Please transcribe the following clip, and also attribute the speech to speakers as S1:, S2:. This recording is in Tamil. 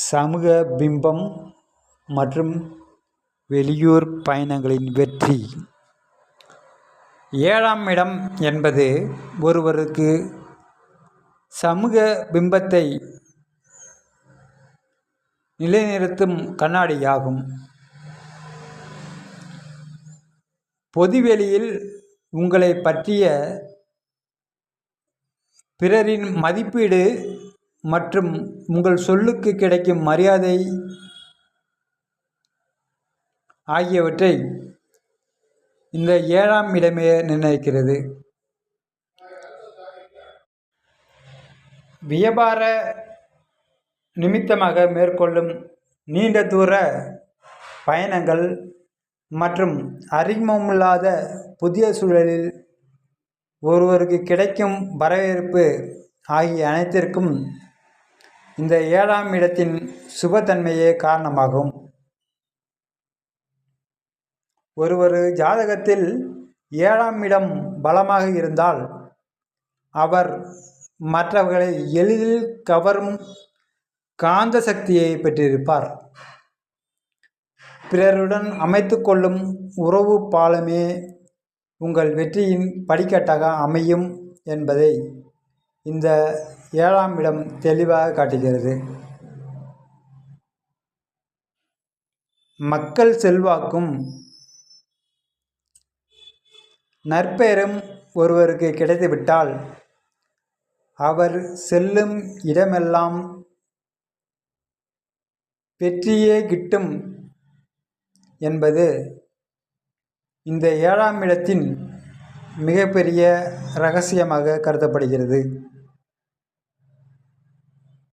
S1: சமூக பிம்பம் மற்றும் வெளியூர் பயணங்களின் வெற்றி. 7ஆம் இடம் என்பது ஒருவருக்கு சமூக பிம்பத்தை நிலைநிறுத்தும் கண்ணாடியாகும். பொதுவெளியில் உங்களை பற்றிய பிறரின் மதிப்பீடு மற்றும் உங்கள் சொல்லுக்கு கிடைக்கும் மரியாதை ஆகியவற்றை இந்த 7ஆம் இடமே நிர்ணயிக்கிறது. வியாபார நிமித்தமாக மேற்கொள்ளும் நீண்ட தூர பயணங்கள் மற்றும் அறிமுகமில்லாத புதிய சூழலில் ஒருவருக்கு கிடைக்கும் வரவேற்பு ஆகிய அனைத்திற்கும் இந்த 7ஆம் இடத்தின் சுபத்தன்மையே காரணமாகும். ஒருவர் ஜாதகத்தில் 7ஆம் இடம் பலமாக இருந்தால் அவர் மற்றவர்களை எளிதில் கவரும் காந்த சக்தியை பெற்றிருப்பார். பிறருடன் அமைத்து கொள்ளும் உறவு பாலமே உங்கள் வெற்றியின் படிக்கட்டாக அமையும் என்பதை இந்த 7ஆம் இடம் தெளிவாக காட்டுகிறது. மக்கள் செல்வாக்கும் நற்பெயரும் ஒருவருக்கு கிடைத்துவிட்டால் அவர் செல்லும் இடமெல்லாம் வெற்றியே கிட்டும் என்பது இந்த 7ஆம் இடத்தின் மிகப்பெரிய இரகசியமாக கருதப்படுகிறது.